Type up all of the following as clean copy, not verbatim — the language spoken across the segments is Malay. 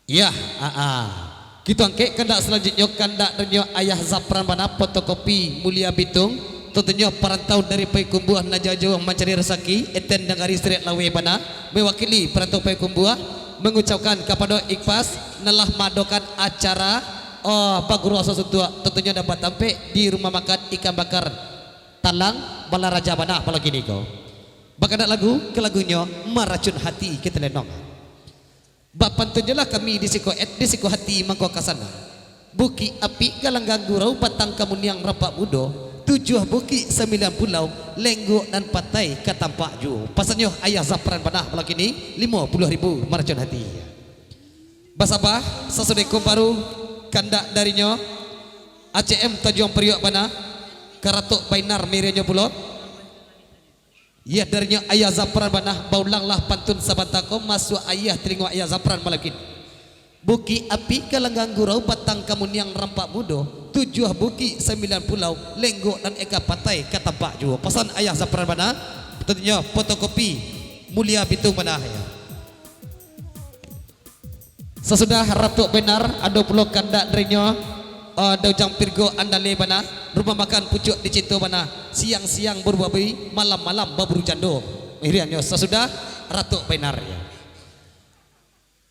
Ya, kita angkat kandak selanjutnya kandak dari ayah Zapran mana fotokopi Mulia Bitung. Tentunya perantau dari Payakumbuh Najajo mencari rezeki eten negari Seriat Lawe mana mewakili perantau Payakumbuh mengucapkan kepada Ikhlas nalah madokan acara Pak Guru Asal Tua tentunya dapat sampai di rumah makan ikan bakar Talang Balaraja mana apalagi ni kau. Bakal lagu ke lagunya Meracun Hati kita lenong. Bapak tunjulah kami di siko hati mangko kasana. Buki api galanggang gurau batang kamuniang rapak mudo. 7 buki 9 pulau lenggo dan patai katampak ju. Pasannya ayah Zapran panah pelak ini 50.000 meracun hati. Basabah sasudekum baru kandak darinya ACM Tajuang Periuk panah karatok bainar mirenya pulau. Ya darinya ayah Zapran banah baulanglah pantun sabantako masuk ayah telingo ayah Zapran malakin. Buki api kalanggang gurau batang kamuniang rampak mudo 7 buki 9 pulau lenggo dan eka patai katampak juga. Pesan ayah Zapran banah tentunya fotokopi Mulia Bitung banah ya. Sesudah Ratu benar ada pulau kandak darinya Daujang Pirgo Andale bana rumah makan pucuk di Cinto bana siang-siang berbabi malam-malam baburu jando miriannya sesudah Ratu Benar ya.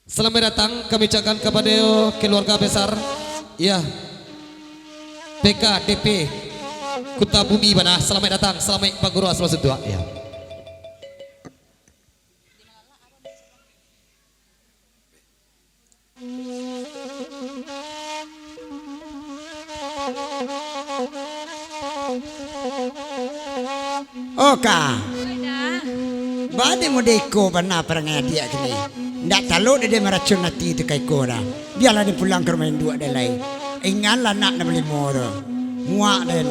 Selamat datang kami ucapkan kepada keluarga besar ya PKDP Kuta Bumi bana selamat datang selamat Pak Guru Asal Tua ya. Oka, bade modeko bana perangai dia kini. Ndak tahu dia meracun hati itu kai kora. Biarlah dia pulang ke rumah dua dia lain. Ingatlah nak beli moro, muak dan.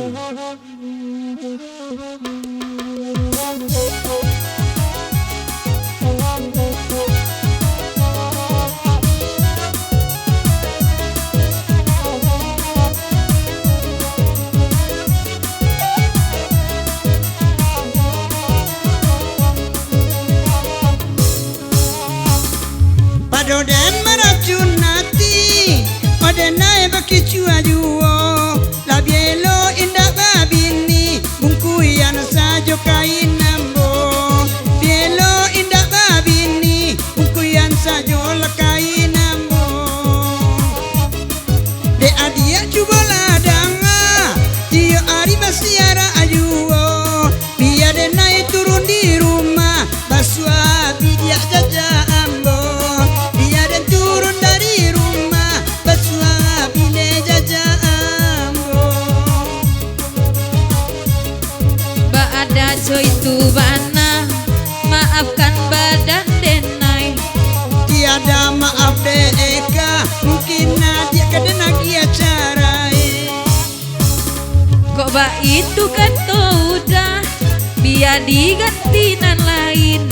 Oden meracun hati, oden naik baki cua juo, labielo indah babini, bungkuyan sajo kain nambo, bielo indah babini, bungkuyan sajo kain nambo. De adia cuba ladanga, tio ari basiara ajuo, biar de naik turun di rumah, basua bidia jaja ambo. So itu bana maafkan badan denai tiada maaf deka mungkin nadia kadena gia carai kok ba itu kan udah biar diganti nan lain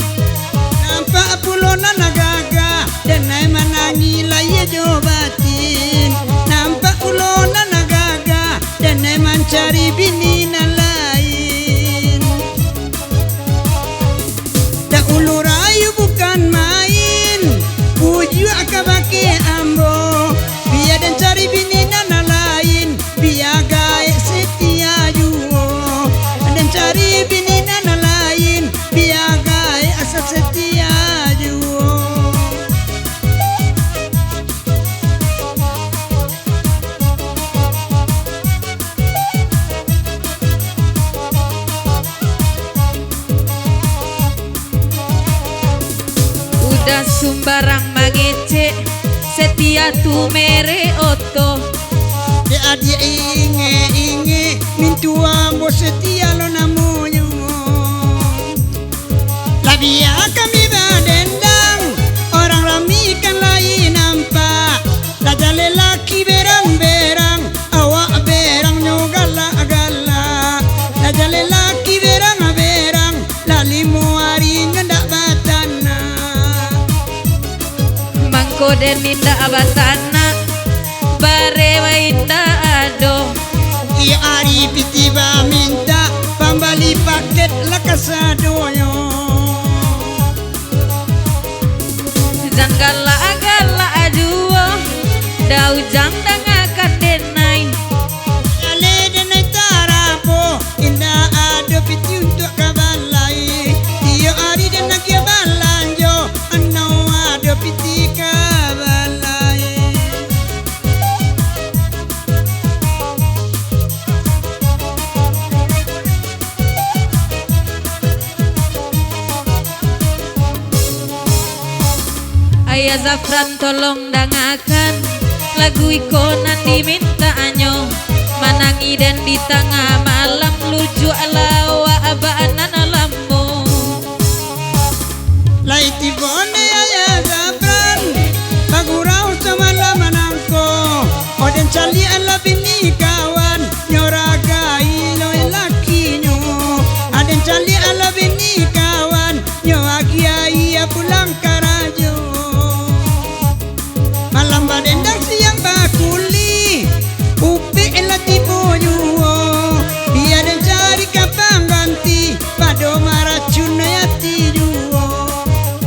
nampak pulona nagaga denai manangi laya jobatin nampak pulona nagaga denai mencari bini nan lain ulu rayu bukan main uju akabake ambo biar dan cari bini nana lain biar gae setia juo dan cari bini nana lain biar gae asa setia juo. udah sumbarang mangece setia tu mere oto De adia inge mintua mo setia lo namunyo labia kami badendang orang rami kan lain nampak raja lelaki berang-berang awak berang nyo gala-gala raja lelaki berang-berang lalimu hari ngendak batana mangko den minda abatana barewa indah ado iya ari pitiba minta pambali paket lakasadoyo dan gala-gala aduh Daujang dangakan denai Ale denai tarapo indah ada piti untuk kabalai. Dia ari dan nak ya balanjo anau ada piti kabalai. Ayah Zafran tolong dangakan lagu ikonan diminta anyo manangi dan di tengah malam lucu alawa abaanan alammu Lai tibone ayah Zafran bagurau sama lamanangko oden cali ala bini kawan nyoragai loe lakinyo aden cali ala bini kawan nyo agiai pulang karajo malam badendang siang bakuli upi elati boyuo dia dan cari kapang ganti pado maracun yati juo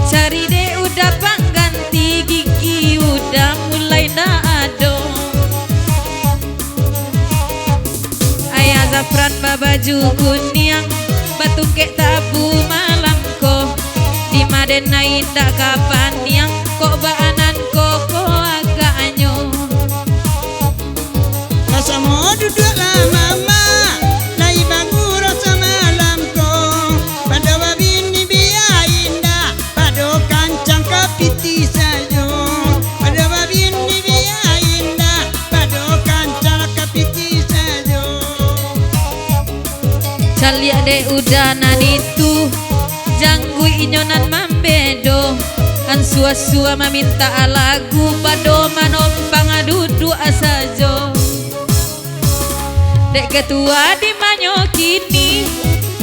cari deh udah pangganti gigi udah mulai dah ado Ayah Zafran babaju kuning batu kek tabu malamko di Madena indah kapan yang kok baanan kok agak anyo Rasa mau duduk lama lai baguro sama lamko pada wabini biya indah pado kancang kapiti sajo pada wabini biya indah pado kancang kapiti sajo Calia de udanan itu janggui inyonan mambedo an sua-sua meminta lagu pado manompang duduk asajo Dek ketua di manyo kini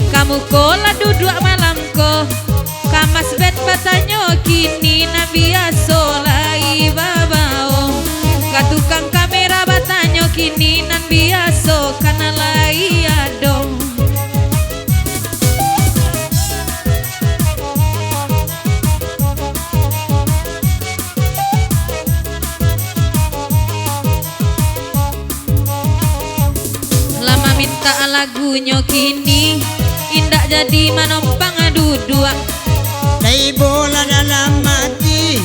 kamu kola duduk malamko kamas ben batanyo kini nabiaso lai babao katukang kamera batanyo kini nan biaso kana lai ado minta lagunya kini indah jadi manompang duduk Dai bola dalam mati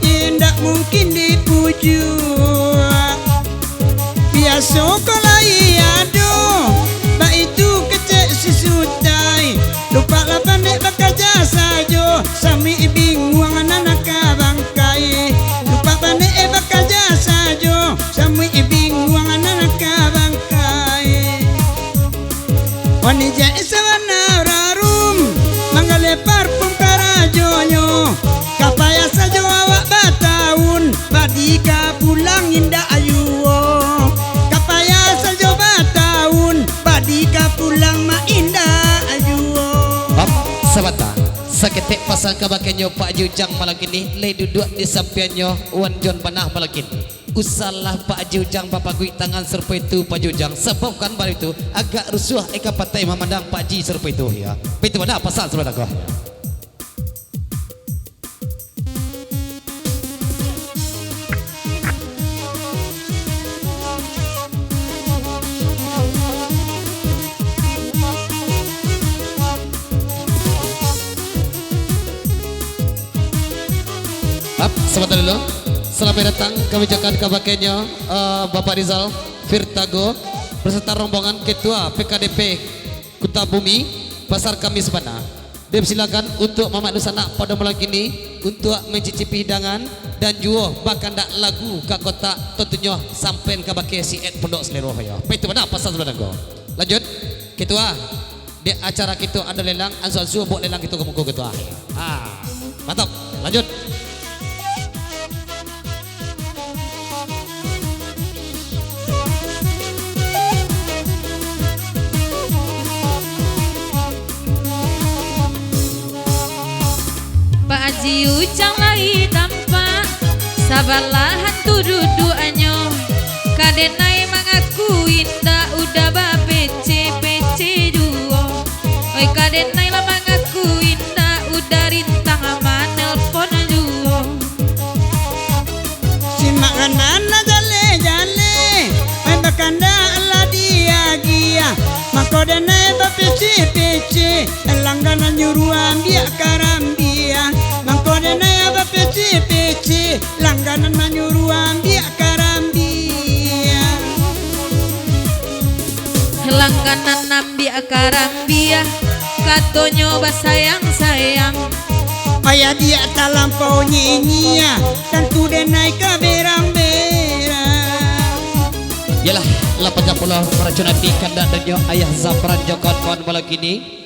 indah mungkin dipuju biasa kolai ado ba itu kecek sisutai lupa lah pandai bekerja sajo sami bingung anak bangkai lupa pandai bekerja sajo sami bingung anak bangkai wanita sawana rarum manggale parfum karajonyo kapaya sajo awak bataun badika pulang indah ayuo kapaya sajo bataun badika pulang ma indah ayuo Hop, sabata saketek pasang kabakenyo Pak Jujang malam ini lay duduk di sampingnya Wan John Banah malam ini usalah Pak Jujang bapak gui tangan serpa itu Pak Jujang sebabkan baru itu agak rusuh eka patai memandang Pak Ji serpa itu ya itu mana pasal saudara kau sebentar dulu. Selamat datang kebijakan kabakenyo Bapak Rizal Firtago beserta rombongan Ketua PKDP Kuta Bumi Pasar Kamis Bana. Dipersilakan untuk Mamak Nusana pada malam ini untuk mencicipi hidangan dan juga bahkan dak lagu ke kota tentunya sampai ke baki siet Pondok Selero ya. Itu mana pasal sebenarnya. Lanjut Ketua di acara kita ada lelang ansu buat lelang kita ke Ketua. Mantap. Lanjut. Pak Haji Ujang lagi tampak sabalahan tu duduanyo kadenai mengaku indah udah ba PC duo oi kadenai lah mengaku indah udah rintang ama nelpon duo simak Nana jale Mai bakanda ala dia gia Makoda nae ba pece Langganan nyuruh ambia karambia Makoda nae ba pece Langganan menyuruh ambia karambia Langganan nambia karambia Katonyo ba sayang Ayah dia tak lampau nyinyia Tentu dia naik ke berang-berang Yalah 80 meracunati kandak dan ayah Zapran Jokon kawan malam kini